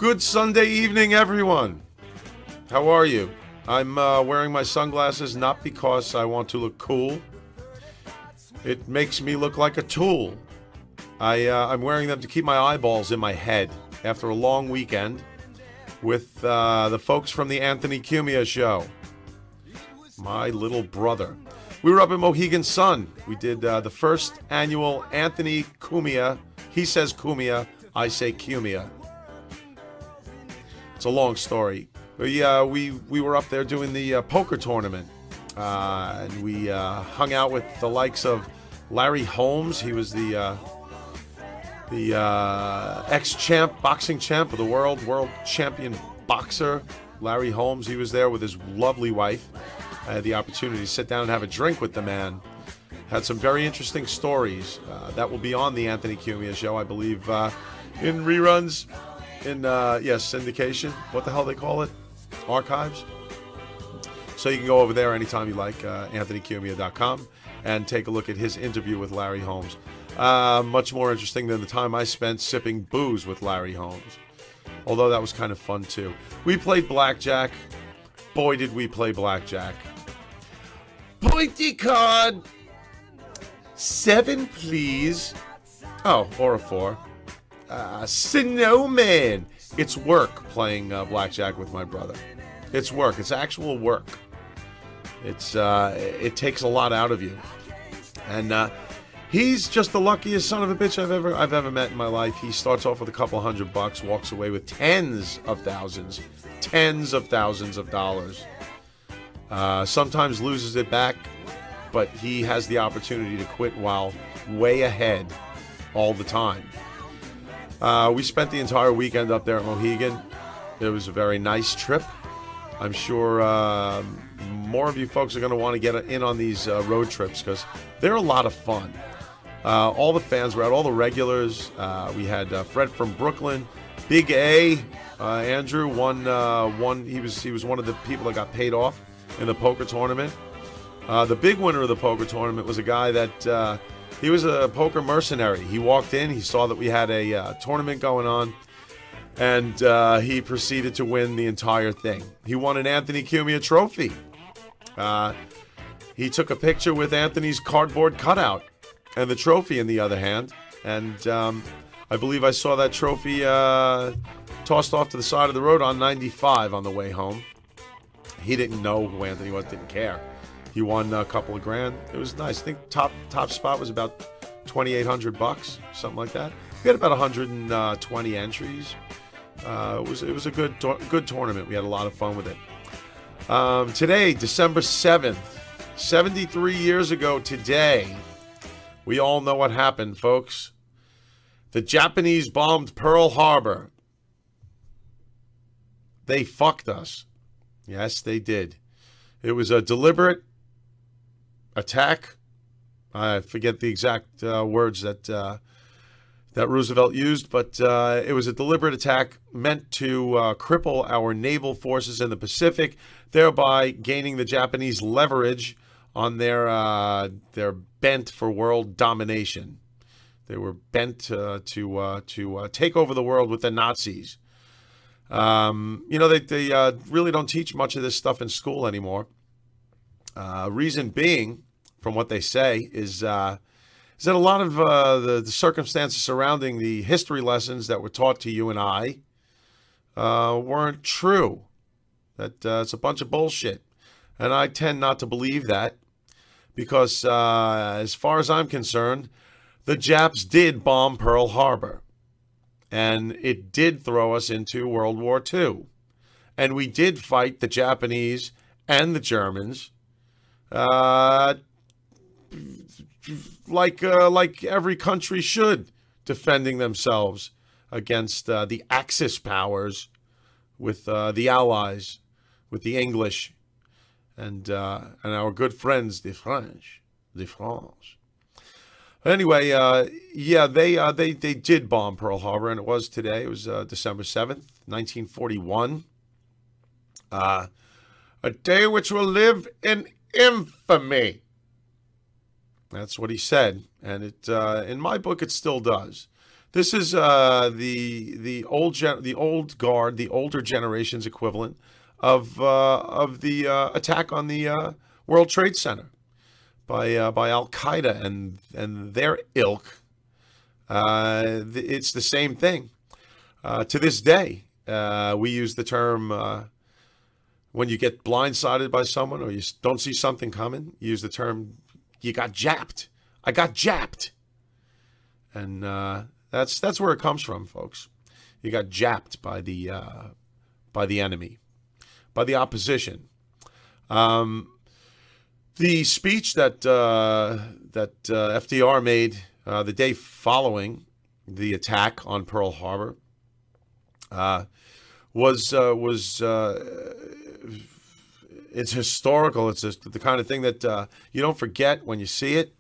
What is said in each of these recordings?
Good Sunday evening, everyone. How are you? I'm wearing my sunglasses not because I want to look cool. It makes me look like a tool. I'm wearing them to keep my eyeballs in my head after a long weekend with the folks from the Anthony Cumia show. My little brother. We were up at Mohegan Sun. We did the first annual Anthony Cumia. He says Cumia, I say Cumia. It's a long story. We were up there doing the poker tournament. And we hung out with the likes of Larry Holmes. He was the ex-champ, boxing champ of the world champion boxer. Larry Holmes, he was there with his lovely wife. I had the opportunity to sit down and have a drink with the man. Had some very interesting stories. That will be on the Anthony Cumia show, I believe, in reruns, in, syndication. What the hell they call it? Archives. So you can go over there anytime you like, anthonycumia.com, and take a look at his interview with Larry Holmes. Much more interesting than the time I spent sipping booze with Larry Holmes. Although that was kind of fun, too. We played blackjack. Boy, did we play blackjack. Pointy card. 7, please. Oh, or a 4. Snowman. It's work playing blackjack with my brother. It's work. It's actual work. It takes a lot out of you. And he's just the luckiest son of a bitch I've ever met in my life. He starts off with a couple $100, walks away with tens of thousands of dollars. Sometimes loses it back, but he has the opportunity to quit while way ahead all the time. We spent the entire weekend up there at Mohegan. It was a very nice trip. I'm sure more of you folks are going to want to get in on these road trips because they're a lot of fun. All the fans were out, all the regulars. We had Fred from Brooklyn, Big A, Andrew won. He was one of the people that got paid off in the poker tournament. The big winner of the poker tournament was a guy that he was a poker mercenary. He walked in, he saw that we had a tournament going on, and he proceeded to win the entire thing. He won an Anthony Cumia trophy. He took a picture with Anthony's cardboard cutout and the trophy in the other hand, and I believe I saw that trophy tossed off to the side of the road on 95 on the way home. He didn't know who Anthony was, didn't care. He won a couple of grand. It was nice. I think top spot was about $2,800, something like that. We had about 120 entries. It was a good tournament. We had a lot of fun with it. Today, December 7th, 73 years ago today, we all know what happened, folks. The Japanese bombed Pearl Harbor. They fucked us. Yes, they did. It was a deliberate attack. I forget the exact words that Roosevelt used, but it was a deliberate attack meant to cripple our naval forces in the Pacific, thereby gaining the Japanese leverage on their bent for world domination. They were bent to take over the world with the Nazis. They really don't teach much of this stuff in school anymore. Reason being, from what they say, is that a lot of the circumstances surrounding the history lessons that were taught to you and I weren't true. That it's a bunch of bullshit. And I tend not to believe that because as far as I'm concerned, the Japs did bomb Pearl Harbor. And it did throw us into World War II. And we did fight the Japanese and the Germans like every country should, defending themselves against the Axis powers with the Allies, with the English, and our good friends, the French, the France. Anyway, they did bomb Pearl Harbor, and it was today. It was December 7th, 1941. A day which will live in infamy. That's what he said, and it in my book it still does. This is the old guard, the older generation's equivalent of the attack on the World Trade Center by Al Qaeda and their ilk. It's the same thing. To this day, we use the term when you get blindsided by someone or you don't see something coming. You use the term "you got japped." I got japped, and that's where it comes from, folks. You got japped by the enemy, by the opposition. The speech that FDR made the day following the attack on Pearl Harbor was it's historical. It's just the kind of thing that you don't forget when you see it.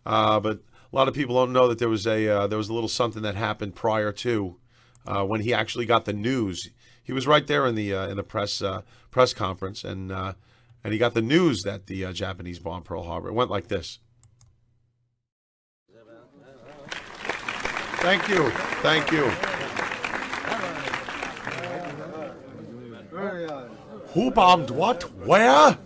But a lot of people don't know that there was a little something that happened prior to when he actually got the news. He was right there in the press conference, and he got the news that the Japanese bombed Pearl Harbor. It went like this. Thank you, thank you. Who bombed what? Where?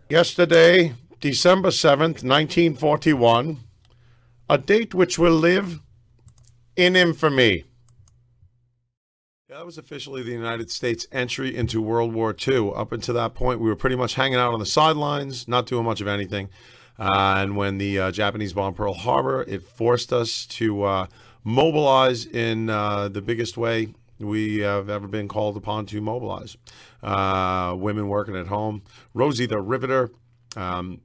Yesterday, December 7th, 1941, a date which will live in infamy. That was officially the United States' entry into World War II. Up until that point, we were pretty much hanging out on the sidelines, not doing much of anything. And when the Japanese bombed Pearl Harbor, it forced us to mobilize in the biggest way we have ever been called upon to mobilize. Women working at home, Rosie the Riveter, a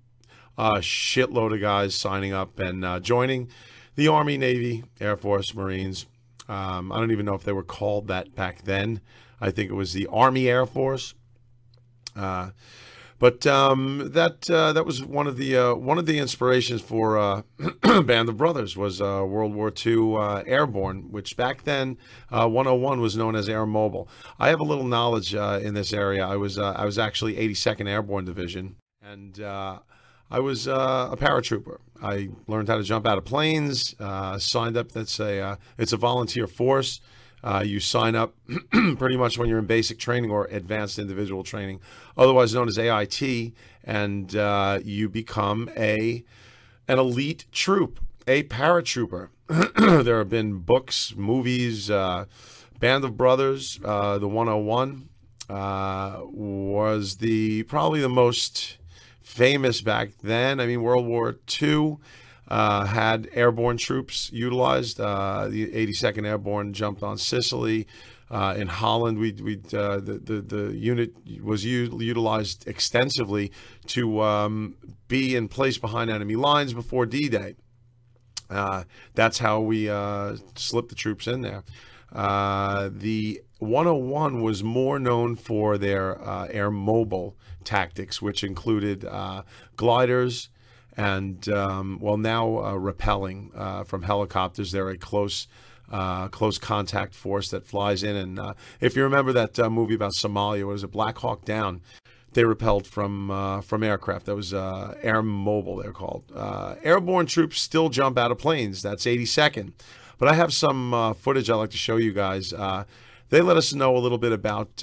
shitload of guys signing up and joining the Army, Navy, Air Force, Marines. I don't even know if they were called that back then. I think it was the Army Air Force. But that was one of the inspirations for Band of Brothers was World War II Airborne, which back then 101 was known as Air Mobile. I have a little knowledge in this area. I was actually 82nd Airborne Division, and I was a paratrooper. I learned how to jump out of planes. Signed up. It's a volunteer force. You sign up pretty much when you're in basic training or advanced individual training, otherwise known as AIT, and you become an elite troop, a paratrooper. There have been books, movies, Band of Brothers. The 101 was probably the most famous back then. I mean, World War II had airborne troops utilized. The 82nd Airborne jumped on Sicily. In Holland, the unit was utilized extensively to be in place behind enemy lines before D-Day. That's how we slipped the troops in there. The 101 was more known for their air mobile tactics, which included gliders and, well, now rappelling from helicopters. They're a close contact force that flies in. And if you remember that movie about Somalia, what was it, Black Hawk Down? They repelled from aircraft. That was air mobile, they're called. Airborne troops still jump out of planes. That's 82nd. But I have some footage I'd like to show you guys. They let us know a little bit about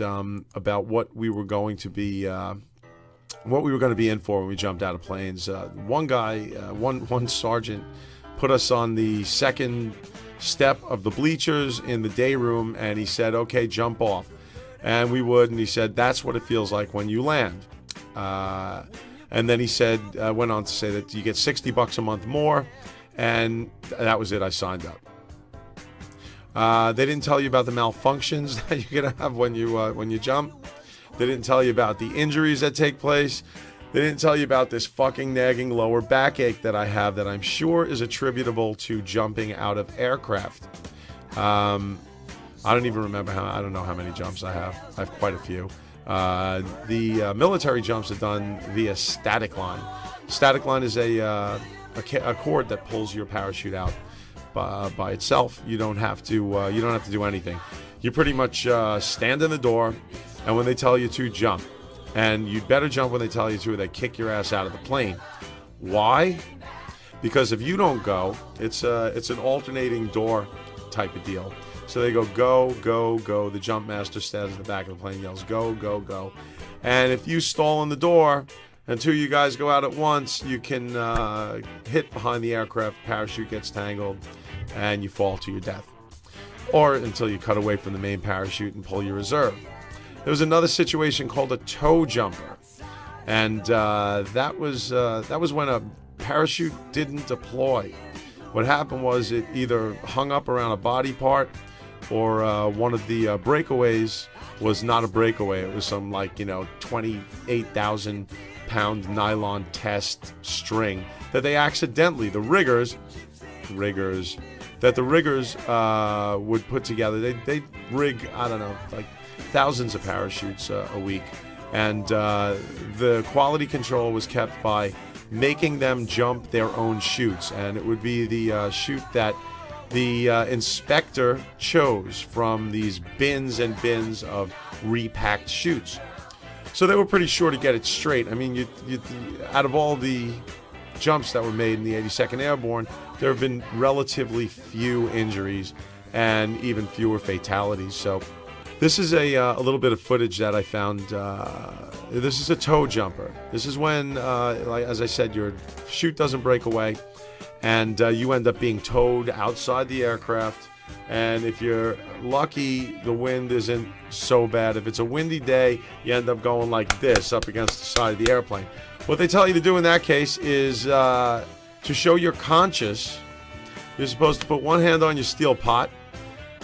what we were going to be in for when we jumped out of planes. One guy, one sergeant, put us on the second step of the bleachers in the day room, and he said, "Okay, jump off." And we would, and he said, "That's what it feels like when you land." And then he said, went on to say that you get $60 a month more, and that was it. I signed up. They didn't tell you about the malfunctions that you're gonna have when you jump. They didn't tell you about the injuries that take place. They didn't tell you about this fucking nagging lower backache that I have that I'm sure is attributable to jumping out of aircraft. I don't even remember I don't know how many jumps I have. I have quite a few. The military jumps are done via static line. Static line is a cord that pulls your parachute out by itself. You don't have to do anything. You pretty much stand in the door, and when they tell you to, jump. And you'd better jump when they tell you to, or they kick your ass out of the plane. Why? Because if you don't go, it's an alternating door type of deal. So they go, go, go, go. The jump master stands in the back of the plane, yells, go, go, go. And if you stall in the door and two of you guys go out at once, you can hit behind the aircraft, parachute gets tangled, and you fall to your death. Or until you cut away from the main parachute and pull your reserve. There was another situation called a toe jumper. And that was when a parachute didn't deploy. What happened was it either hung up around a body part, or one of the breakaways was not a breakaway. It was some 28,000 pound nylon test string that they accidentally, the riggers would put together. They rig, I don't know, like thousands of parachutes a week. And the quality control was kept by making them jump their own chutes. And it would be the chute that the inspector chose from these bins and bins of repacked chutes. So they were pretty sure to get it straight. I mean, out of all the jumps that were made in the 82nd Airborne, there have been relatively few injuries and even fewer fatalities. So this is a little bit of footage that I found. This is a toe jumper. This is when, as I said, your chute doesn't break away, and you end up being towed outside the aircraft. And if you're lucky, the wind isn't so bad. If it's a windy day, you end up going like this up against the side of the airplane. What they tell you to do in that case is to show you're conscious, you're supposed to put one hand on your steel pot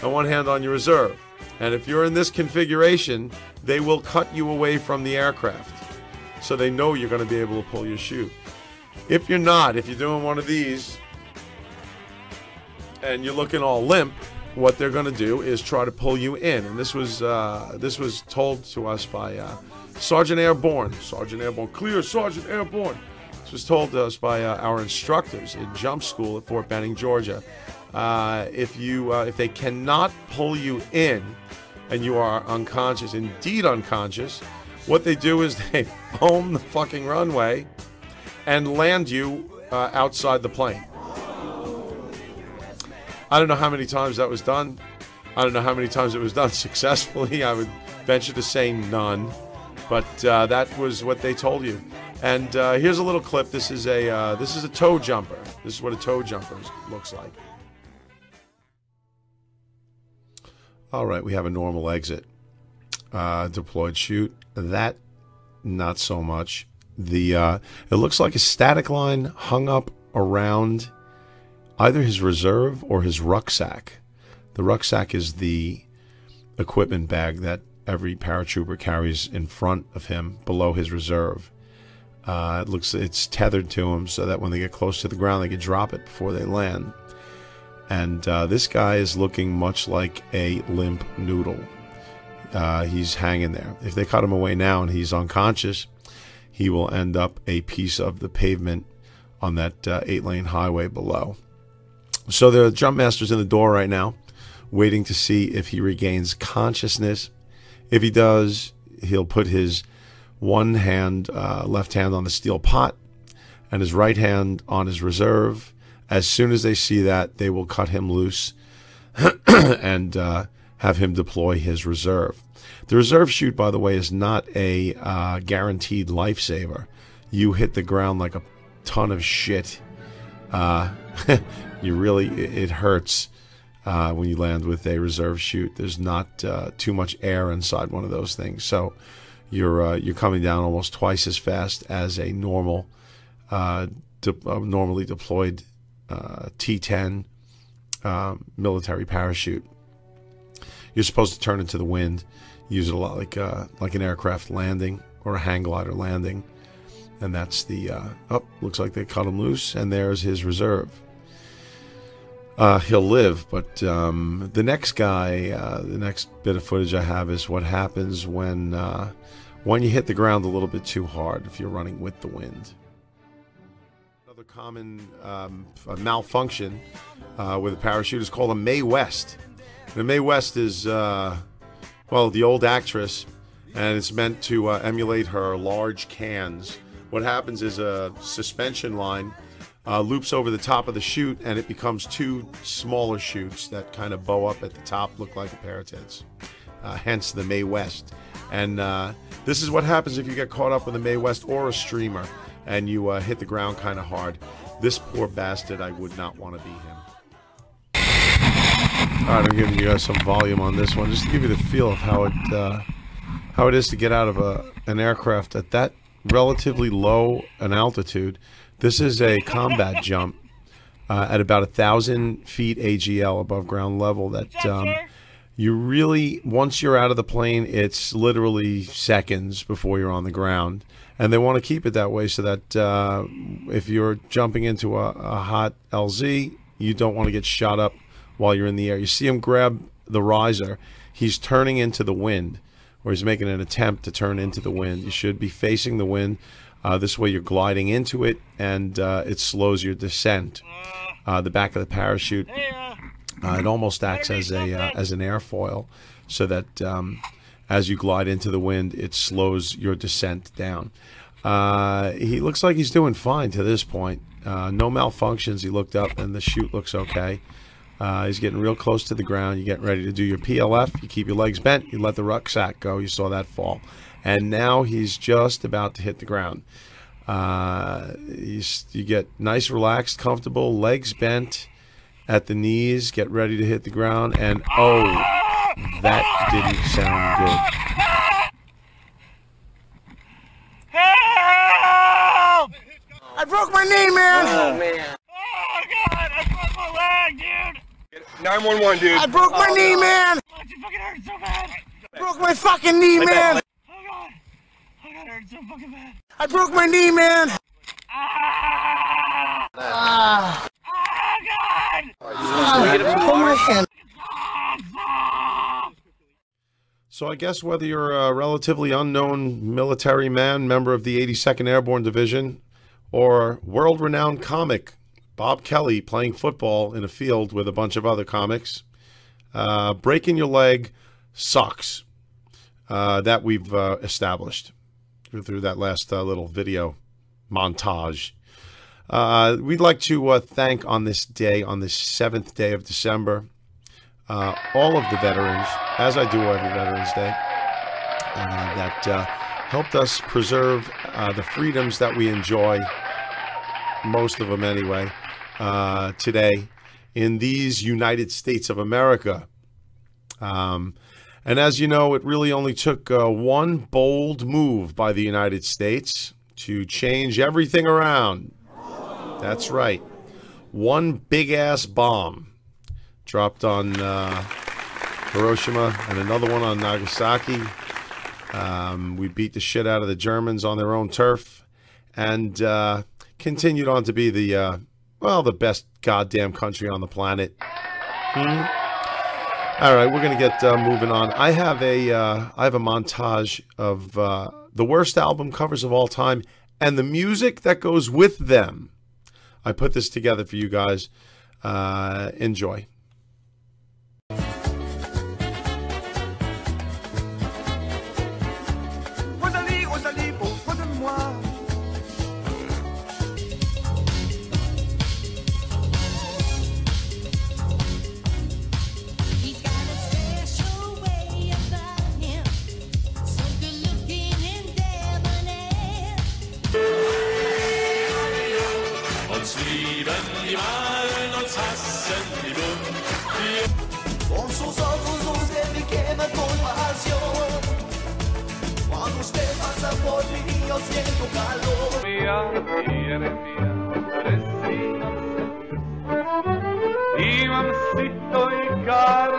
and one hand on your reserve. And if you're in this configuration, they will cut you away from the aircraft. So they know you're going to be able to pull your chute. If you're not, if you're doing one of these and you're looking all limp, what they're going to do is try to pull you in. And this was told to us by Sergeant Airborne, clear Sergeant Airborne. This was told to us by our instructors in jump school at Fort Benning, Georgia. If they cannot pull you in and you are unconscious, indeed unconscious, what they do is they foam the fucking runway and land you outside the plane. I don't know how many times that was done. I don't know how many times it was done successfully. I would venture to say none. But that was what they told you. And here's a little clip. This is a toe jumper. This is what a toe jumper looks like. All right, we have a normal exit. Deployed chute. That, not so much. It looks like a static line hung up around either his reserve or his rucksack. The rucksack is the equipment bag that every paratrooper carries in front of him below his reserve. It's tethered to him so that when they get close to the ground, they can drop it before they land. And this guy is looking much like a limp noodle. He's hanging there. If they cut him away now and he's unconscious, he will end up a piece of the pavement on that 8-lane highway below. So the jump master's in the door right now, waiting to see if he regains consciousness. If he does, he'll put his one hand, left hand on the steel pot and his right hand on his reserve. As soon as they see that, they will cut him loose and have him deploy his reserve. The reserve chute, by the way, is not a guaranteed lifesaver. You hit the ground like a ton of shit. It hurts when you land with a reserve chute. There's not too much air inside one of those things, so you're coming down almost twice as fast as a normally deployed T-10 military parachute. You're supposed to turn into the wind, use it a lot like an aircraft landing or a hang glider landing, and that's the looks like they cut him loose, and there's his reserve. He'll live, but the next guy, the next bit of footage I have is what happens when you hit the ground a little bit too hard if you're running with the wind. Another common malfunction with a parachute is called a Mae West. The Mae West is, well, the old actress, and it's meant to emulate her large cans. What happens is a suspension line loops over the top of the chute, and it becomes two smaller chutes that kind of bow up at the top, look like a pair of tits. Hence the Mae West. And this is what happens if you get caught up with a Mae West or a streamer and you hit the ground kind of hard. This poor bastard, I would not want to be him. Alright, I'm giving you guys some volume on this one, just to give you the feel of how it is to get out of an aircraft at that relatively low an altitude. This is a combat jump at about 1,000 feet AGL above ground level that you really, once you're out of the plane, it's literally seconds before you're on the ground. And they want to keep it that way so that if you're jumping into a hot LZ, you don't want to get shot up while you're in the air. You see him grab the riser. He's turning into the wind, or he's making an attempt to turn into the wind. You should be facing the wind. This way you're gliding into it, and it slows your descent. The back of the parachute, it almost acts as an airfoil, so that as you glide into the wind, it slows your descent down. He looks like he's doing fine to this point. No malfunctions. He looked up, and the chute looks okay. He's getting real close to the ground. You're getting ready to do your PLF. You keep your legs bent. You let the rucksack go. You saw that fall. And now he's just about to hit the ground. You get nice, relaxed, comfortable, legs bent at the knees. Get ready to hit the ground. And, oh, that didn't sound good. Help! I broke my knee, man! Oh, man. Oh, God! I broke my leg, dude! 911, dude. I broke my knee, man! Oh, it fucking hurts so bad. I broke my fucking knee, man! Oh, God. Oh, God, it hurts so fucking bad. I broke my knee, man! Ah! Ah! Oh, God! Pull my hand. So I guess whether you're a relatively unknown military man, member of the 82nd Airborne Division, or world-renowned comic Bob Kelly playing football in a field with a bunch of other comics, breaking your leg sucks. That we've established through that last little video montage. We'd like to thank on this day, on this 7th day of December, all of the veterans, as I do every Veterans Day, that helped us preserve the freedoms that we enjoy, most of them anyway, today in these United States of America. And as you know, it really only took one bold move by the United States to change everything around. That's right. One big-ass bomb dropped on Hiroshima and another one on Nagasaki. We beat the shit out of the Germans on their own turf, and continued on to be the, well, the best goddamn country on the planet. All right, we're going to get moving on. I have a montage of the worst album covers of all time and the music that goes with them. I put this together for you guys. Enjoy.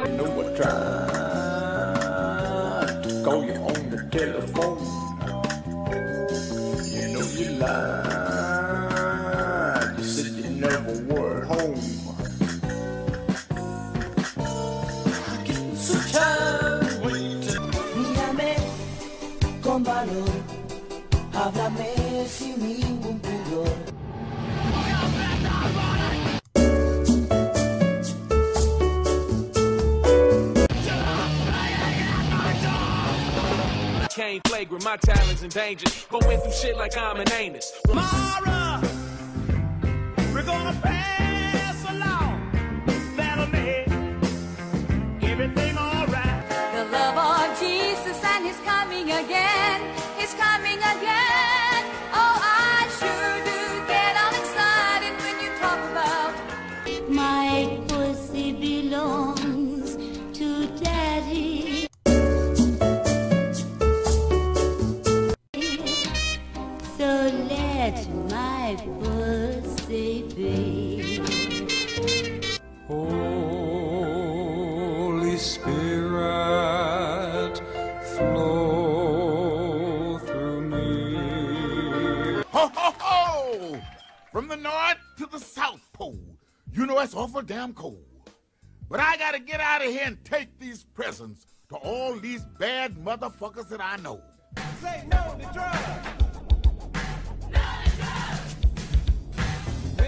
You know what trying to call you on the telephone. You know you lied. You said you never were at home. Getting so tired waiting. Mírame con valor, háblame sin ningún pudor. became flagrant. My talent's endangered. Going through shit like I'm an anus. Mara, we're gonna pass a law that'll make everything alright. The love of Jesus and He's coming again. He's coming again. Oh, I sure do get all excited when you talk about my pussy belongs to Daddy. So let my pussy be. Holy Spirit, flow through me. Ho, ho, ho! From the north to the south pole. You know it's awful damn cold. But I gotta get out of here and take these presents to all these bad motherfuckers that I know. Say no to drugs.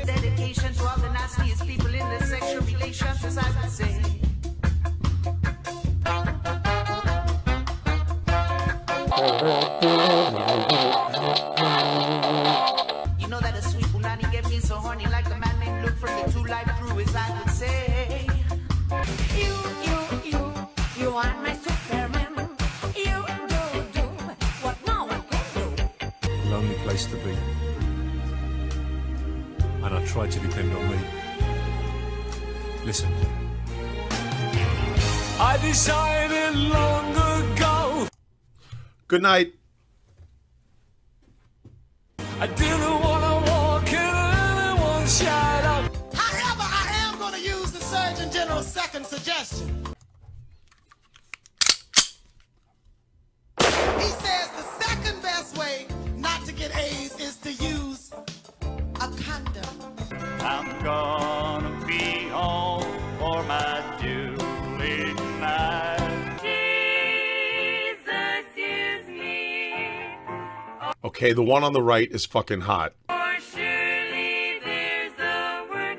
Dedication to all the nastiest people in the sexual relations, as I would say. You know that a sweet punani get me so horny like the man named Luke from the Two Life Crew, as I would say. You are my Superman. You do what no one can do. Lonely place to be. And I try to depend on me. Listen. I decided long ago. Good night. I didn't want to walk in anyone's shadow. However, I am going to use the Surgeon General's second suggestion. He says the second best way not to get AIDS is to use a condom. I'm gonna be home for my Julie tonight. Jesus, use me. Okay, the one on the right is fucking hot. For surely there's a work.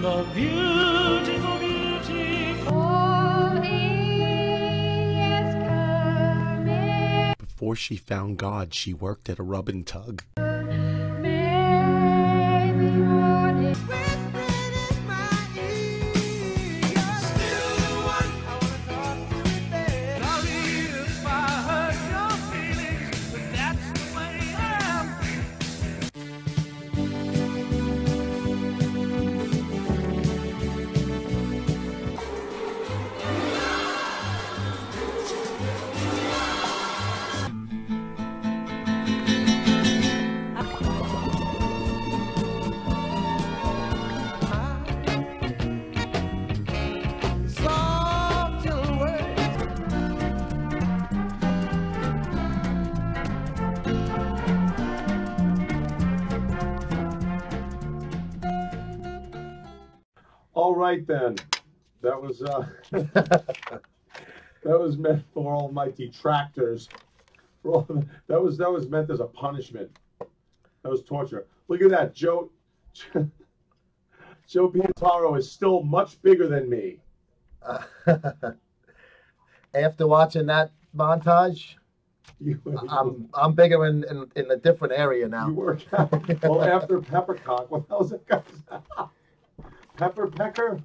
The beautiful, beautiful. Before she found God, she worked at a rub and tug. All right then, that was that was meant for all my detractors. That was meant as a punishment. That was torture. Look at that, Joe. Joe Piantaro is still much bigger than me. After watching that montage, I'm bigger in a different area now. You work out. Well, after Peppercock, what the hell's that guy's Pepper Pecker?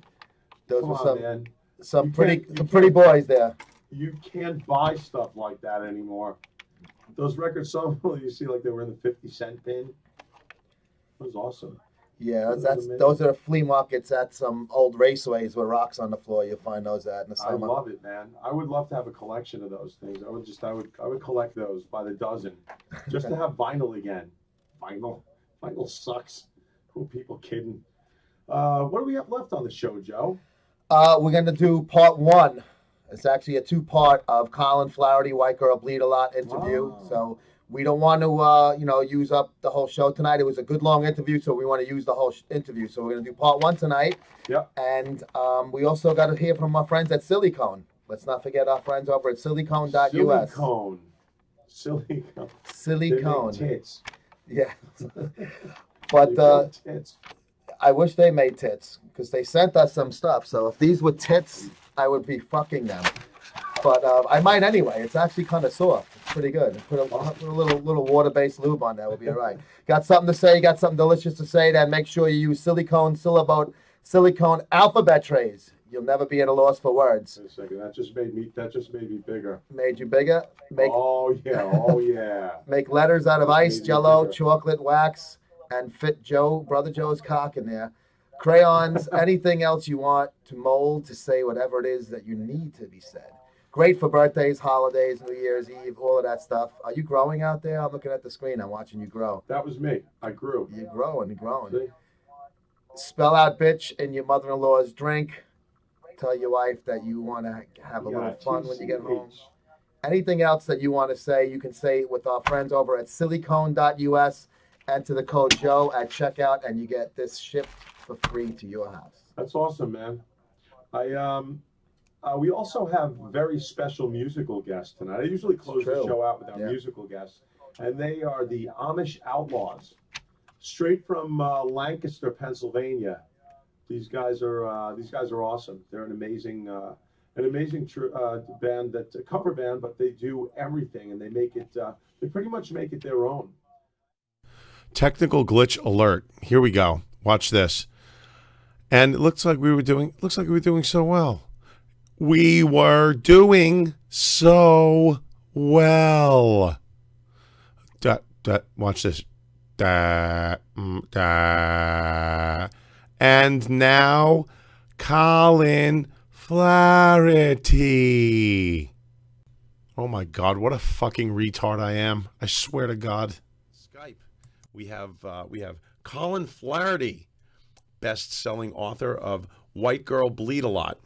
Those Come were on, some pretty boys there. You can't buy stuff like that anymore. Those records, some you see like they were in the 50-cent bin. That was awesome. Yeah, those are flea markets at some old raceways with rocks on the floor. You'll find those at in the summer. I love it, man. I would love to have a collection of those things. I would collect those by the dozen, just to have vinyl again. Vinyl sucks. Who are people kidding? What do we have left on the show, Joe? We're gonna do part 1. It's actually a 2-part of Colin, Flaherty, White Girl Bleed a Lot interview. Oh. So we don't want to, use up the whole show tonight. It was a good long interview, so we want to use the whole interview. So we're gonna do part 1 tonight. Yep. And we also got to hear from our friends at Silicone. Let's not forget our friends over at silicone.us. Silicone. Tits. Yeah. But tits. I wish they made tits because they sent us some stuff. So if these were tits, I would be fucking them. But I might anyway. It's actually kind of soft. It's pretty good. Put a little water-based lube on there. We'll be all right. Got something to say? Got something delicious to say? Then make sure you use silicone alphabet trays. You'll never be at a loss for words. Wait a second. That just made me bigger. Made you bigger? Oh yeah. Make letters out of ice, jello, chocolate, wax, and fit Brother Joe's cock in there. Crayons, anything else you want to mold to say whatever it is that you need to be said. Great for birthdays, holidays, New Year's Eve, all of that stuff. Are you growing out there? I'm looking at the screen. I'm watching you grow. That was me. I grew. You're growing. See? Spell out bitch in your mother-in-law's drink. Tell your wife that you want to have a little fun when you get home. Anything else that you want to say, you can say it with our friends over at silicone.us. Enter the code Joe at checkout, and you get this shipped for free to your house. That's awesome, man. We also have very special musical guests tonight. I usually close the show out with our musical guests, and they are the Amish Outlaws, straight from Lancaster, Pennsylvania. These guys are awesome. They're an amazing band, a cover band, but they do everything, and they make it. They pretty much make it their own. Technical glitch alert. Here we go. Watch this. And it looks like we were doing so well. We were doing so well. Watch this. And now, Colin Flaherty. Oh my God, what a fucking retard I am. I swear to God. Skype. We have Colin Flaherty, best-selling author of White Girl Bleed a Lot.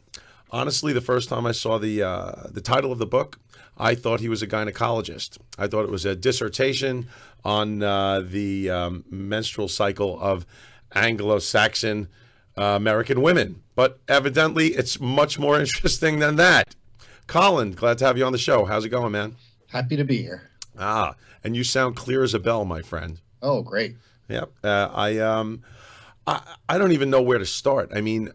Honestly, the first time I saw the title of the book, I thought he was a gynecologist. I thought it was a dissertation on the menstrual cycle of Anglo-Saxon American women. But evidently, it's much more interesting than that. Colin, glad to have you on the show. How's it going, man? Happy to be here. And you sound clear as a bell, my friend. Oh, great. Yep. I don't even know where to start. I mean,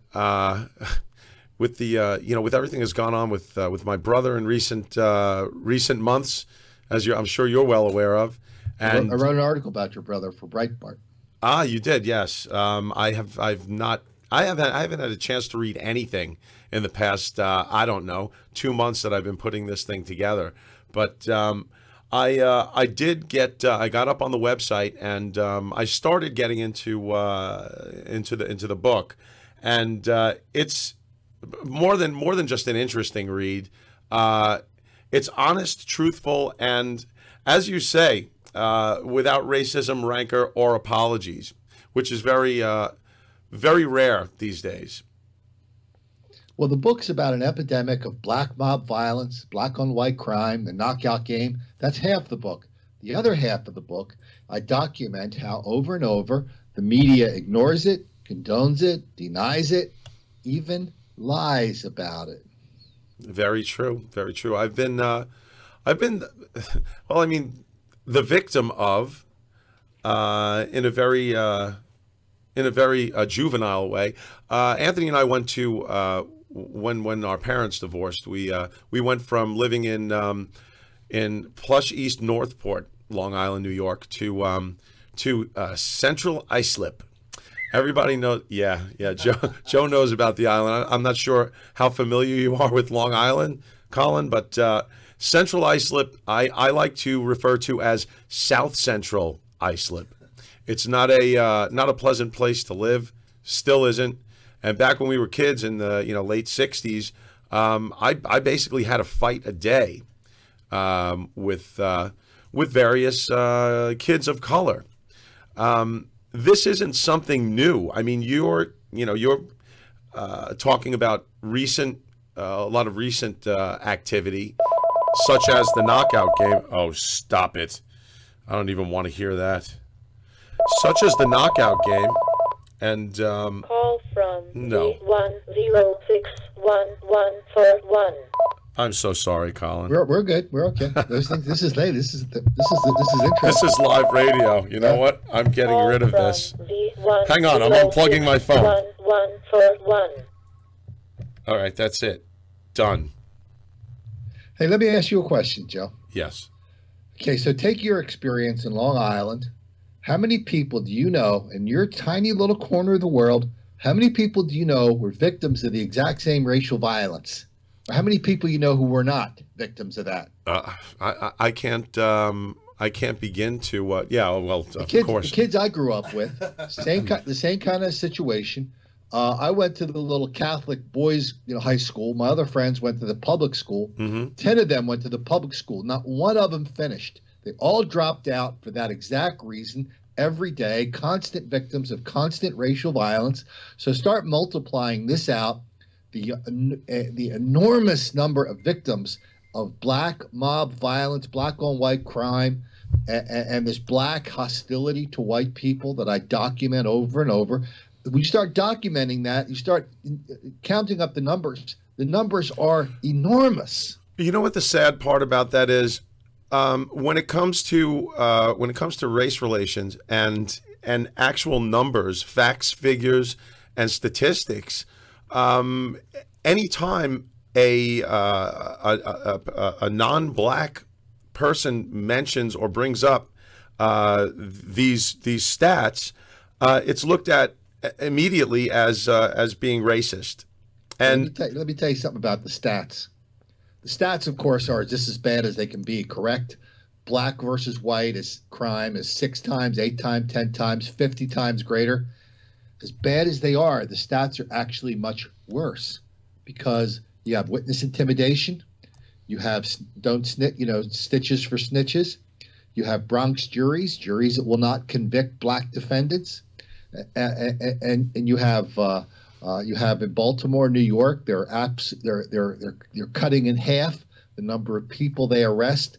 with the with everything that's gone on with my brother in recent months, as I'm sure you're well aware of. And I wrote an article about your brother for Breitbart. You did, yes. I haven't had a chance to read anything in the past, I don't know, 2 months that I've been putting this thing together. But I did get, I got up on the website, and I started getting into the book, and it's more than just an interesting read. It's honest, truthful, and as you say, without racism, rancor, or apologies, which is very rare these days. Well, the book's about an epidemic of black mob violence, black on white crime, the knockout game. That's half the book. The other half of the book, I document how over and over the media ignores it, condones it, denies it, even lies about it. Very true. Very true. I've been, well, I mean, the victim of, in a very juvenile way. Anthony and I went to, when our parents divorced, we went from living in plush East Northport, Long Island, New York, to Central Islip. Everybody knows, yeah. Joe knows about the island. I'm not sure how familiar you are with Long Island, Colin, but Central Islip, I like to refer to as South Central Islip. It's not a pleasant place to live, still isn't. And back when we were kids in the late 60s, I basically had a fight a day with various kids of color. This isn't something new. I mean, you're talking about a lot of recent activity, such as the knockout game. Oh, stop it! I don't even want to hear that. Such as the knockout game, and call from no. 10614141. I'm so sorry, Colin. We're good. We're okay. This is late. This is interesting. This is live radio. You know what? I'm getting rid of this. Hang on, I'm unplugging my phone. 1141. All right, that's it. Done. Hey, let me ask you a question, Joe. Yes. Okay, so take your experience in Long Island. How many people do you know in your tiny little corner of the world? How many people do you know were victims of the exact same racial violence? Or how many people you know who were not victims of that? I can't begin to. Yeah, well, of course. The kids I grew up with, the same kind of situation. I went to the little Catholic boys, high school. My other friends went to the public school. 10 of them went to the public school. Not one of them finished. They all dropped out for that exact reason. Every day, constant victims of constant racial violence. So start multiplying this out. The enormous number of victims of black mob violence, black on white crime, and this black hostility to white people that I document over and over. When you start documenting that, you start counting up the numbers. The numbers are enormous. You know what the sad part about that is? When it comes to race relations and actual numbers, facts, figures, and statistics, anytime a non-black person mentions or brings up these stats, it's looked at immediately as being racist. And let me tell you something about the stats. The stats, of course, are just as bad as they can be, correct? Black versus white is crime is 6 times, 8 times, 10 times, 50 times greater. As bad as they are, the stats are actually much worse because you have witness intimidation, you have stitches for snitches, you have Bronx juries that will not convict black defendants, and you have in Baltimore, New York, they're cutting in half the number of people they arrest.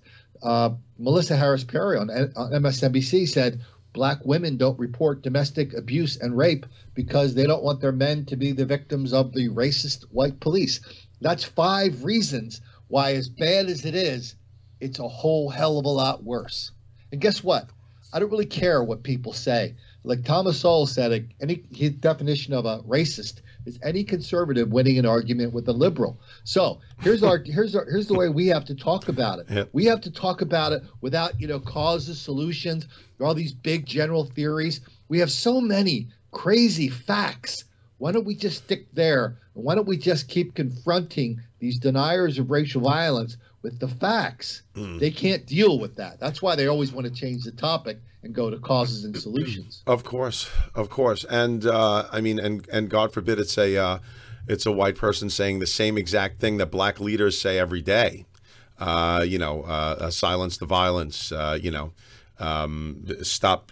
Melissa Harris Perry on MSNBC said black women don't report domestic abuse and rape because they don't want their men to be the victims of the racist white police. That's 5 reasons why, as bad as it is, it's a whole hell of a lot worse. And guess what? I don't really care what people say. Like Thomas Sowell said, his definition of a racist is any conservative winning an argument with a liberal. So here's the way we have to talk about it. Yep. We have to talk about it without causes, solutions, all these big general theories. We have so many crazy facts. Why don't we just stick there? Why don't we just keep confronting these deniers of racial violence with the facts? They can't deal with that. That's why they always want to change the topic and go to causes and solutions. Of course, and I mean, and God forbid it's a white person saying the same exact thing that black leaders say every day. Silence the violence. Stop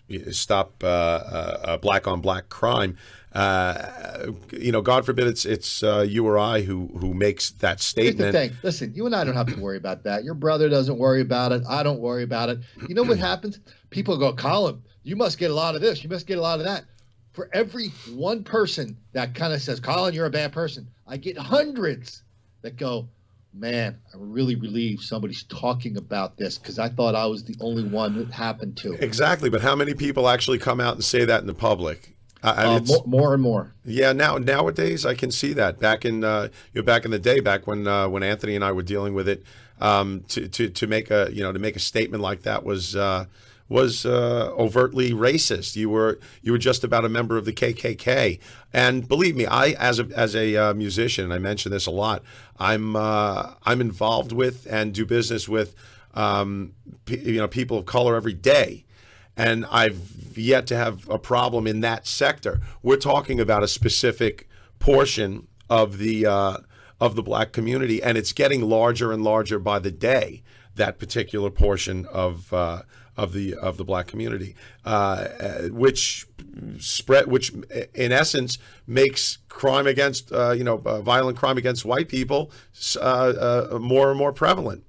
black on black crime. God forbid it's you or I who makes that statement. Here's the thing. Listen, you and I don't have to worry about that. Your brother doesn't worry about it. I don't worry about it. You know what happens? People go, Colin, you must get a lot of this. You must get a lot of that. For every one person that kind of says, Colin, you're a bad person, I get hundreds that go, man, I'm really relieved somebody's talking about this because I thought I was the only one it happened to. Exactly. But how many people actually come out and say that in the public? More and more. Yeah, nowadays I can see that. Back in back in the day, back when Anthony and I were dealing with it, to make a statement like that was overtly racist. You were just about a member of the KKK, and believe me, I as a musician, and I mention this a lot, I'm involved with and do business with people of color every day. And I've yet to have a problem in that sector. We're talking about a specific portion of the black community, and it's getting larger and larger by the day. That particular portion of the black community, which in essence makes crime against violent crime against white people more and more prevalent.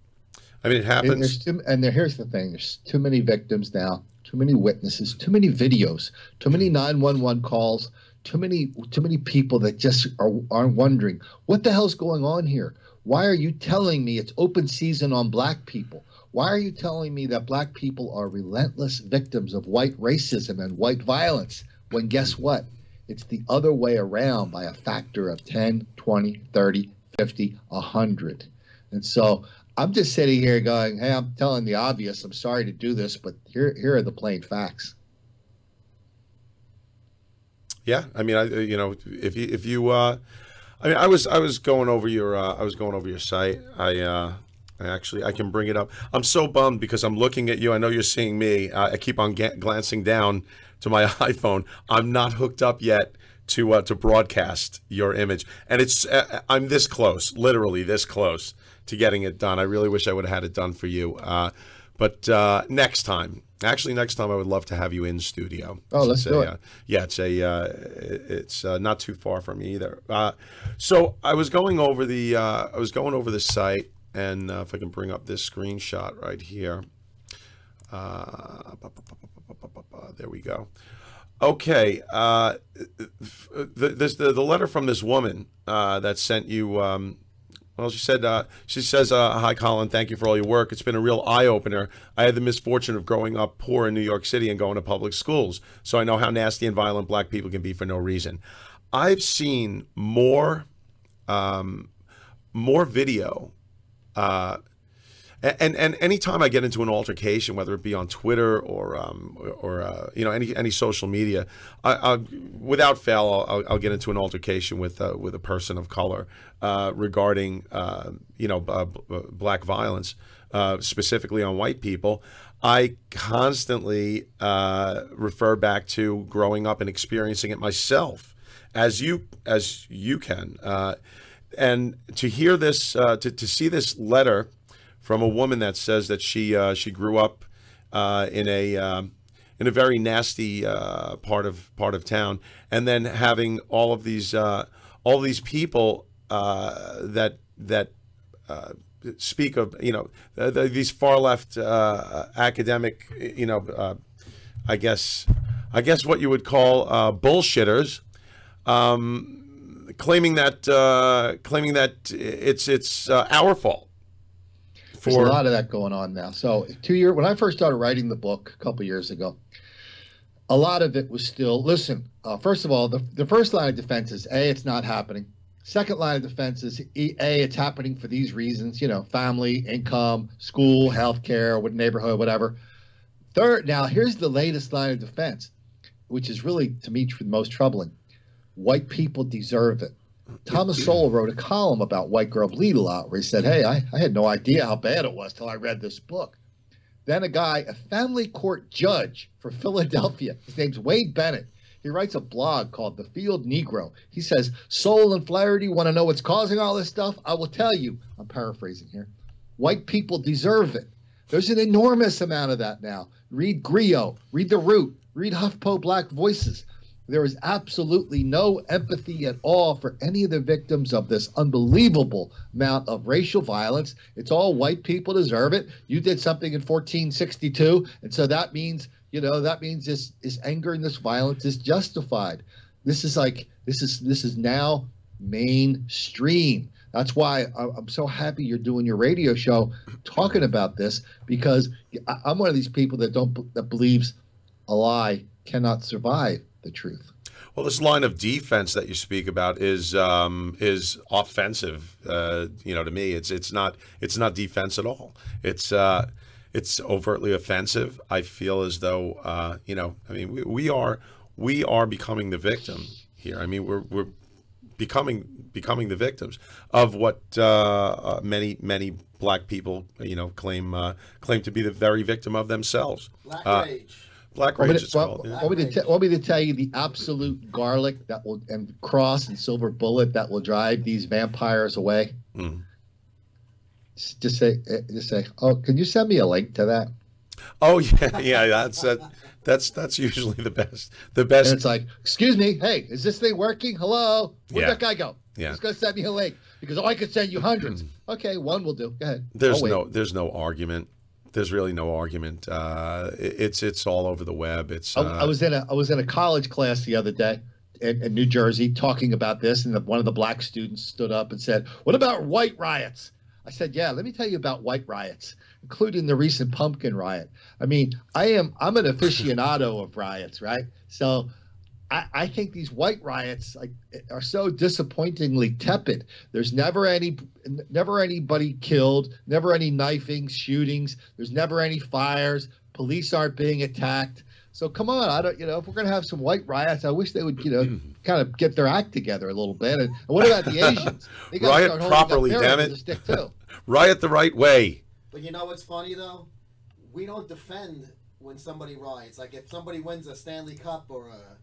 I mean, it happens. Here's the thing: there's too many victims now. Too many witnesses, too many videos, too many 911 calls, too many people that just are wondering, what the hell's going on here? Why are you telling me it's open season on black people? Why are you telling me that black people are relentless victims of white racism and white violence? When guess what? It's the other way around by a factor of 10, 20, 30, 50, 100. And so I'm just sitting here going, hey, I'm telling the obvious. I'm sorry to do this, but here are the plain facts. Yeah, I mean, if you, I mean, I was going over your site. I can bring it up. I'm so bummed because I'm looking at you. I know you're seeing me. I keep on glancing down to my iPhone. I'm not hooked up yet to broadcast your image, and it's I'm this close, literally this close to getting it done. I really wish I would have had it done for you, but next time. Actually, next time I would love to have you in studio. Oh, let's do it. Yeah, it's not too far from me either. So I was going over the site, and if I can bring up this screenshot right here. There we go. Okay, the letter from this woman that sent you. Well, she says, hi, Colin, thank you for all your work. It's been a real eye-opener. I had the misfortune of growing up poor in New York City and going to public schools, so I know how nasty and violent black people can be for no reason. I've seen more video, and anytime I get into an altercation, whether it be on Twitter or any social media, without fail, I'll get into an altercation with a person of color regarding black violence, specifically on white people. I constantly refer back to growing up and experiencing it myself, as you can, and to hear this, to see this letter from a woman that says that she grew up in a very nasty part of town, and then having all these people that speak of these far left academic I guess what you would call bullshitters, claiming that it's our fault. There's a lot of that going on now. So when I first started writing the book a couple years ago, a lot of it was still, listen, first of all, the first line of defense is, A, it's not happening. Second line of defense is, A, it's happening for these reasons, family, income, school, healthcare, neighborhood, whatever. Third, now here's the latest line of defense, which is really, to me, the most troubling. White people deserve it. Thomas Sowell wrote a column about White Girl Bleed a Lot, where he said, hey, I had no idea how bad it was till I read this book. Then a family court judge for Philadelphia, his name's Wade Bennett, he writes a blog called The Field Negro. He says, Sowell and Flaherty want to know what's causing all this stuff? I will tell you, I'm paraphrasing here, white people deserve it. There's an enormous amount of that now. Read Griot, read The Root, read HuffPo Black Voices. There is absolutely no empathy at all for any of the victims of this unbelievable amount of racial violence. It's all white people deserve it. You did something in 1462, and so that means, this anger and this violence is justified. This is now mainstream. That's why I'm so happy you're doing your radio show talking about this, because I'm one of these people that believes a lie cannot survive the truth. Well, this line of defense that you speak about is offensive. To me, it's not defense at all. It's overtly offensive. I feel as though we are becoming the victim here. I mean, we're becoming the victims of what many black people claim to be the very victim of themselves. Black rage. Black rage is called. Want me to tell you the absolute garlic and cross and silver bullet that will drive these vampires away? Mm. Just say, oh, can you send me a link to that? Oh yeah, that's usually the best. And it's like, excuse me, hey, is this thing working? Hello, where'd that guy go? Yeah, he's gonna send me a link because I could send you hundreds. Okay, one will do. Go ahead. There's no argument. There's really no argument. It's all over the web. I was in a college class the other day in New Jersey talking about this, and one of the black students stood up and said, "What about white riots?" I said, "Yeah, let me tell you about white riots, including the recent pumpkin riot." I mean, I'm an aficionado of riots, right? So I think these white riots are so disappointingly tepid. There's never anybody killed, never any knifings, shootings. There's never any fires. Police aren't being attacked. So come on, if we're gonna have some white riots, I wish they would, kind of get their act together a little bit. And what about the Asians? They gotta Riot properly, damn it. Stick too. Riot the right way. But you know what's funny though? We don't defend when somebody riots. Like if somebody wins a Stanley Cup or a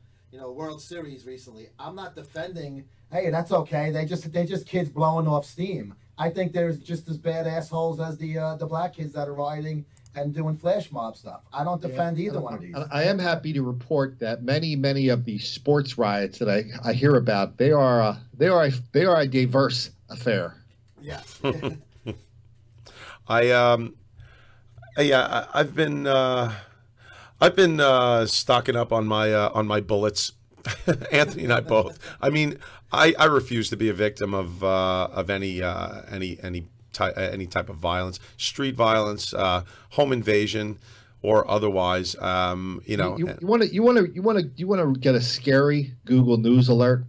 World Series recently, I'm not defending. Hey, that's okay. They just kids blowing off steam. I think there's just as bad assholes as the black kids that are rioting and doing flash mob stuff. I don't defend either one of these. I am happy to report that many of the sports riots that I hear about, they are a diverse affair. Yes. I've been stocking up on my bullets. Anthony and I both. I mean, I refuse to be a victim of any type of violence, street violence, home invasion, or otherwise. You want to get a scary Google News alert.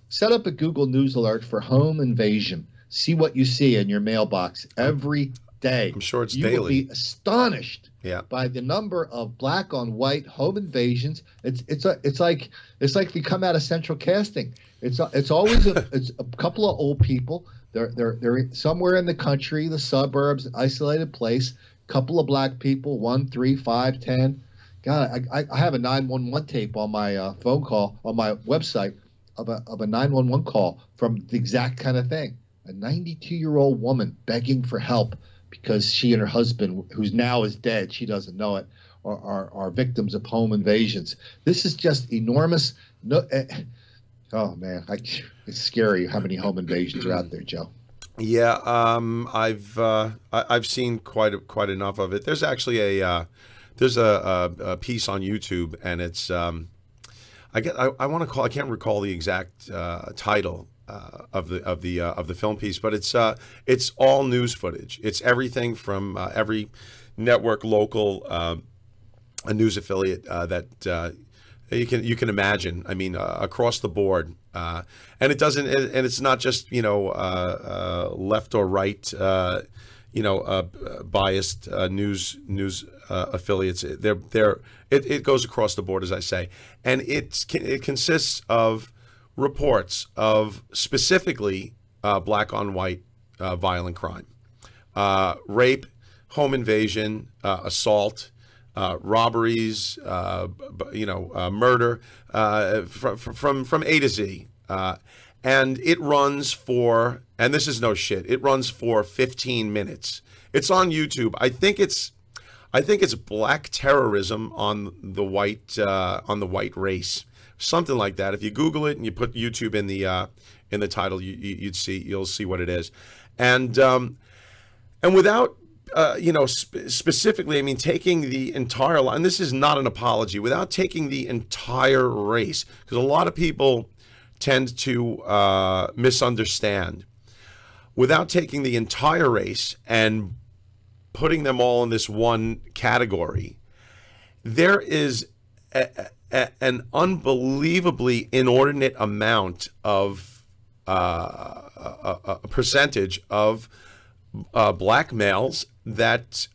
Set up a Google News alert for home invasion. See what you see in your mailbox every day. I'm sure it's daily. You will be astonished by the number of black on white home invasions. It's like they come out of central casting. It's always it's a couple of old people. They're somewhere in the country, the suburbs, isolated place. Couple of black people, 1, 3, 5, 10. God, I have a 911 tape on my phone call on my website of a 911 call from the exact kind of thing. A 92-year-old woman begging for help because she and her husband, who's now is dead, she doesn't know it, are victims of home invasions. This is just enormous. Oh man, it's scary how many home invasions are out there, Joe. Yeah, I've seen quite enough of it. There's actually a piece on YouTube, and it's I want to call, I can't recall the exact title of the film piece, but it's all news footage. It's everything from every network, local, a news affiliate that you can imagine. I mean, across the board, and it doesn't, and it's not just left or right, biased news affiliates. It goes across the board, as I say, and it consists of reports of specifically black on white violent crime, rape, home invasion, assault, robberies, murder, from A to Z, and it runs for, and this is no shit, it runs for 15 minutes. It's on YouTube. I think it's black terrorism on the white race, something like that. If you Google it and you put YouTube in the title, you'll see what it is, and without specifically, I mean, taking the entire line, and this is not an apology, without taking the entire race, because a lot of people tend to misunderstand, without taking the entire race and putting them all in this one category, there is an unbelievably inordinate amount of a percentage of black males that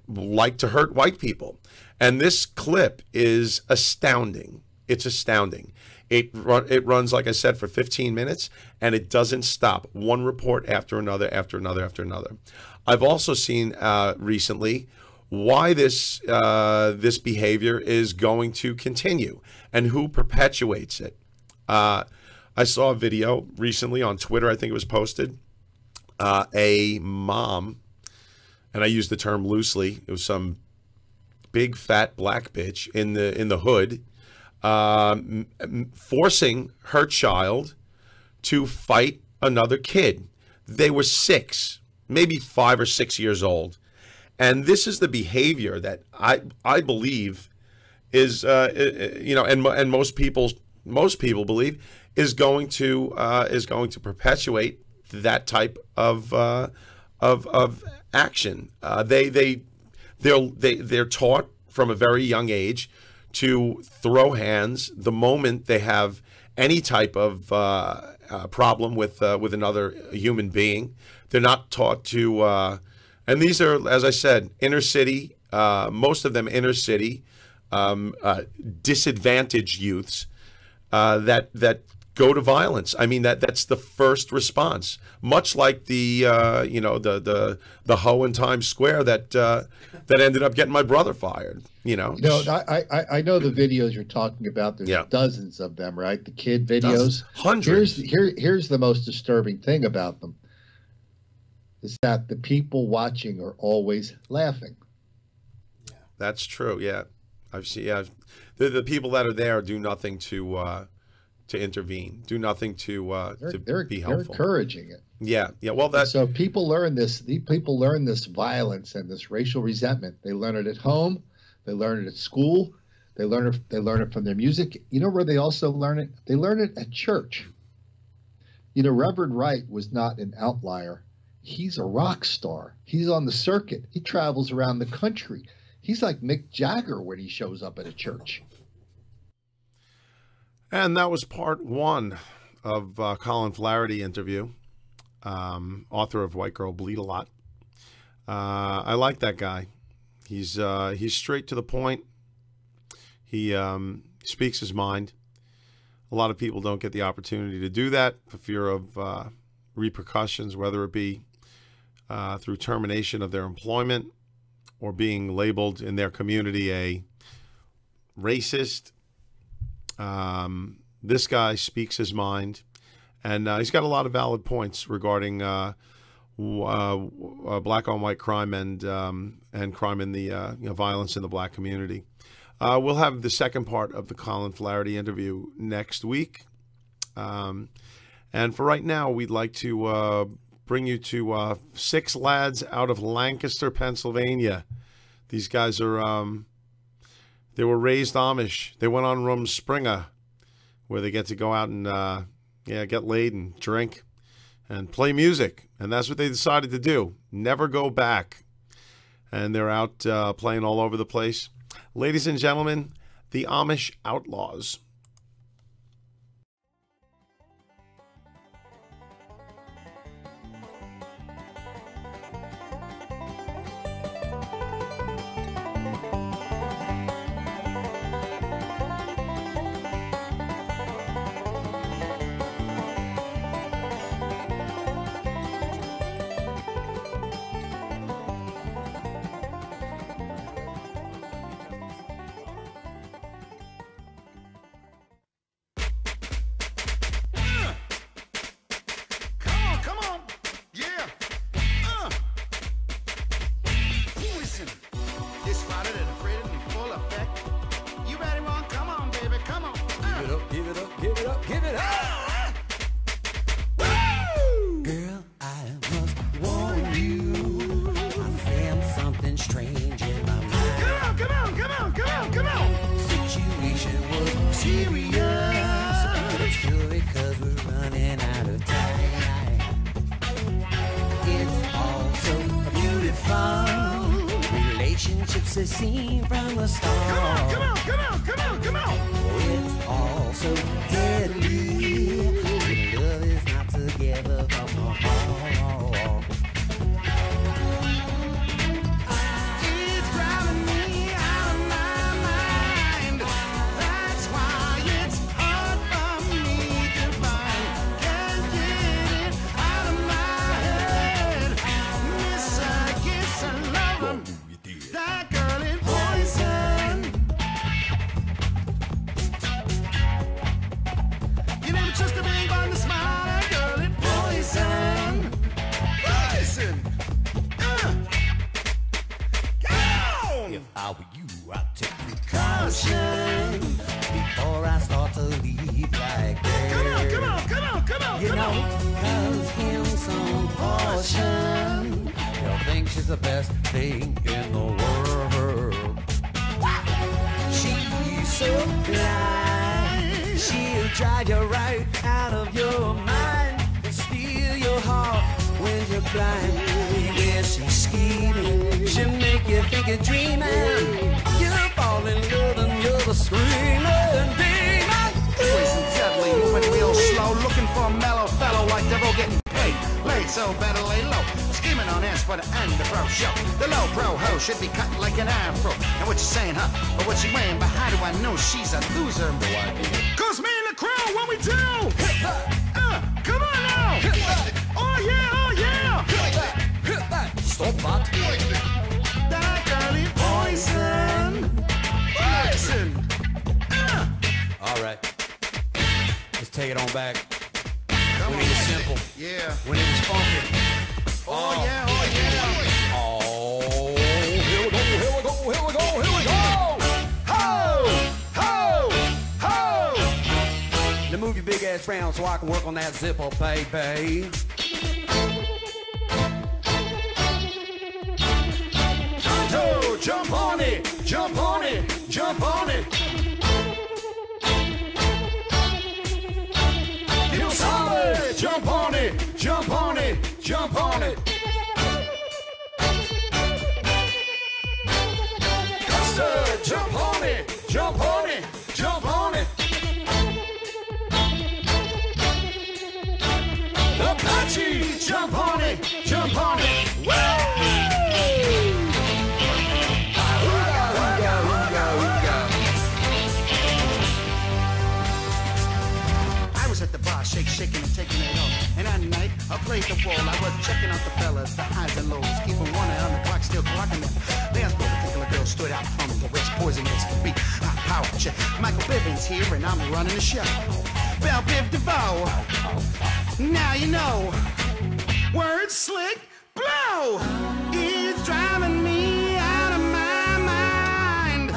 like to hurt white people, and this clip is astounding. It's astounding. It runs, like I said, for 15 minutes, and it doesn't stop. One report after another, after another, after another. I've also seen recently why this behavior is going to continue and who perpetuates it. I saw a video recently on Twitter. I think it was posted. A mom, and I use the term loosely, it was some big fat black bitch in the hood, forcing her child to fight another kid. They were 6, maybe 5 or 6 years old, and this is the behavior that I believe is and most people believe is going to perpetuate that type of action. They're taught from a very young age to throw hands the moment they have any type of problem with another human being. They're not taught to, and these are, as I said, inner city, most of them inner city, disadvantaged youths that go to violence. I mean, that's the first response. Much like the the hoe in Times Square that ended up getting my brother fired. I know the videos you're talking about. There's dozens of them, right? The kid videos, dozens. Hundreds. Here's the most disturbing thing about them is that the people watching are always laughing. That's true. Yeah, I've seen. Yeah, the people that are there do nothing to intervene, do nothing to be helpful. They're encouraging it. Yeah. Well, so people learn this. People learn this violence and this racial resentment. They learn it at home. They learn it at school. They learn it from their music. You know where they also learn it? They learn it at church. Reverend Wright was not an outlier. He's a rock star. He's on the circuit. He travels around the country. He's like Mick Jagger when he shows up at a church. And that was part one of Colin Flaherty interview, author of White Girl Bleed a Lot. I like that guy. He's straight to the point. He speaks his mind. A lot of people don't get the opportunity to do that for fear of repercussions, whether it be through termination of their employment or being labeled in their community a racist. This guy speaks his mind, and he's got a lot of valid points regarding black on white crime and crime in the violence in the black community. We'll have the second part of the Colin Flaherty interview next week, and for right now, we'd like to bring you to 6 lads out of Lancaster, Pennsylvania. These guys are. They were raised Amish. They went on Rumspringa, where they get to go out and get laid and drink and play music. And that's what they decided to do. Never go back. And they're out playing all over the place. Ladies and gentlemen, the Amish Outlaws. Relationships are seen from the start. Come on. It's all so deadly. When love is not together from the heart. It's driving me out of my mind. That's why it's hard for me to find. Can't get it out of my head. Miss, I guess I love him. That girl is poison. You never trust a big one to smile. That girl is poison. Poison. Go! If I were you, I'd take precaution before I start to leave like that. Come on. You know, cause him some portion. He'll think she's the best thing in the world. She's so blind. She'll drive you right out of your mind and steal your heart when you're blind. Beware, she's scheming. She'll make you think you're dreaming. You'll fall in love and you're the straight, so better lay low. Scheming on ass for the end of pro show. The low pro hoe should be cut like an afro. And what you saying, huh? Or what she weighing? But how do I know she's a loser? Cause me and the crew, what we do? Come on now! Oh yeah, oh yeah! Stop that! That girl is poison! Poison! Alright. Let's take it on back. When it was simple. Yeah. When it was funky. Oh yeah, oh yeah. Oh, here we go, here we go, here we go, here we go! Ho! Ho! Ho! Now move your big ass round so I can work on that zipper, baby. Tonto, jump on it, jump on it, jump on it. Feel solid, jump on it, jump on it, jump on it. Custard, jump on it, jump on it, jump on it. Apache, jump on it, jump on it. Woo! At the bar, shaking and taking it off. And at night, I played the wall. I was checking out the fellas, the highs and lows. Keeping one eye on the clock, still clocking them. There's one particular girl stood out from the rest. Poison as can be. Hot power check. Michael Bivens here, and I'm running the show. Belle Biv DeVoe. Now you know. Words slick, blow. It's driving me out of my mind.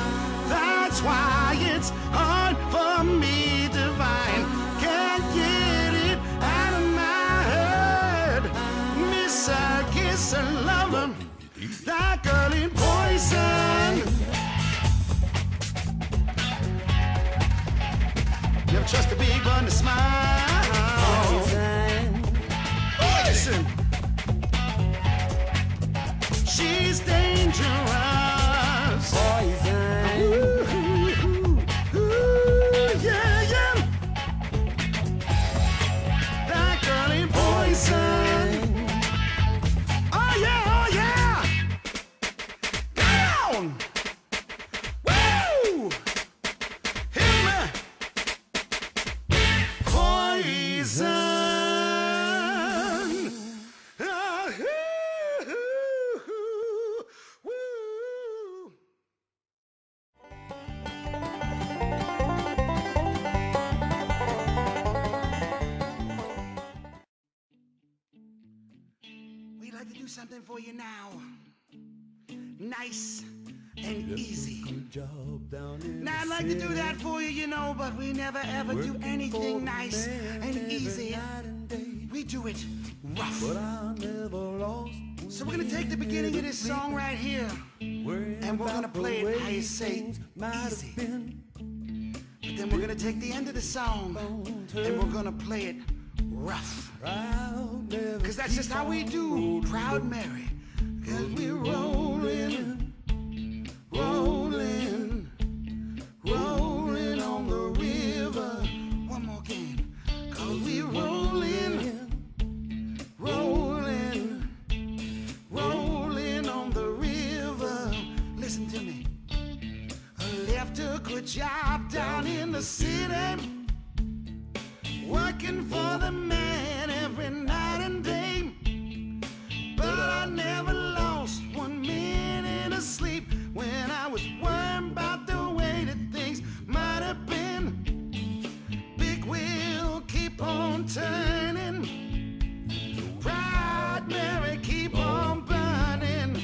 That's why it's hard for me to find. Can't get it out of my head. Miss her, kiss her, love her. That girl in poison. Never trust a big one to smile. Poison. She's dangerous. Poison. Ooh, yeah, yeah. That girl in poison. Oh yeah, oh yeah. Down. Woo. Hit me. Poison. Something for you now, nice and easy. Now I'd like to do that for you, you know, but we never ever do anything nice and easy. We do it rough. So we're gonna take the beginning of this song right here, and we're gonna play it how you say easy. But then we're gonna take the end of the song, and we're gonna play it rough. Cause that's just how we do Proud Mary. Cause we're rolling, rolling, rolling on the river. One more again. Cause we're rolling, rolling, rolling on the river. Listen to me. I left a good job down in the city, working for the man every night and day. But I never lost 1 minute of sleep when I was worried about the way that things might have been. Big wheel keep on turning, Proud Mary keep on burning.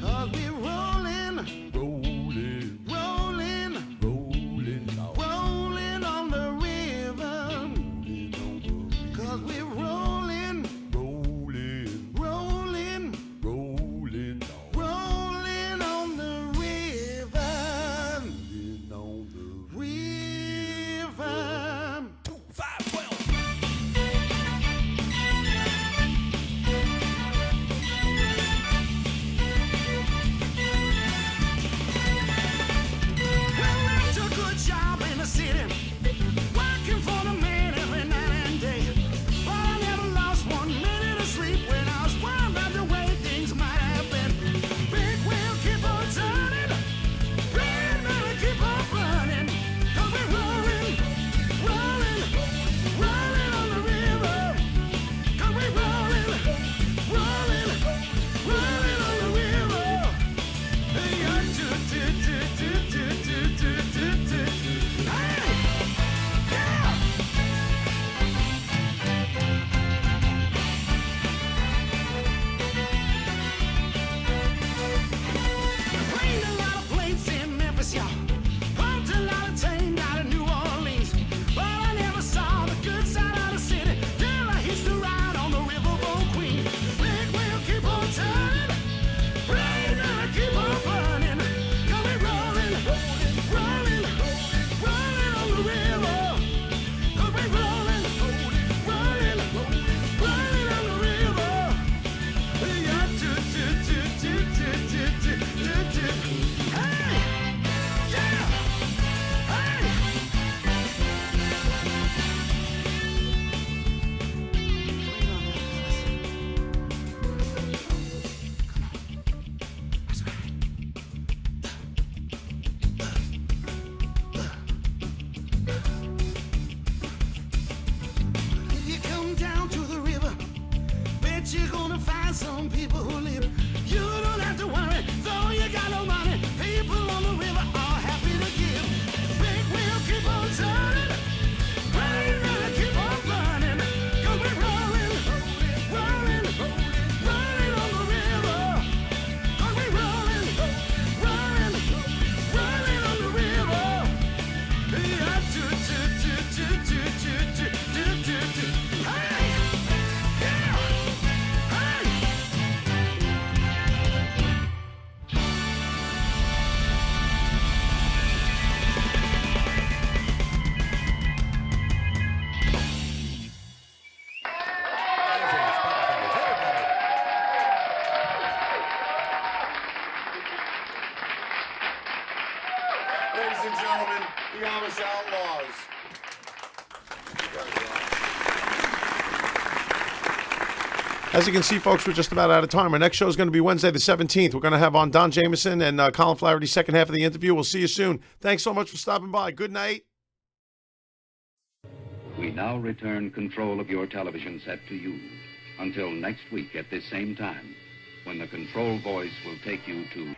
Cause we're rolling, rolling, rolling, rolling, rolling on the river. Cause we're rolling. some people who live. You don't have to worry, though you got no money. People on the river are happy to give. Big wheel keep on turning, running, keep on running. 'Cause we're rolling, rolling, rolling on the river. 'Cause we're rolling, rolling, rolling on the river. Yeah, do, do, do, do, do, do, do, do, do. Hey, yeah, hey. Ladies and gentlemen, the Amish Outlaws. As you can see, folks, we're just about out of time. Our next show is going to be Wednesday the 17th. We're going to have on Don Jameson and Colin Flaherty, second half of the interview. We'll see you soon. Thanks so much for stopping by. Good night. We now return control of your television set to you. Until next week at this same time, when the control voice will take you to...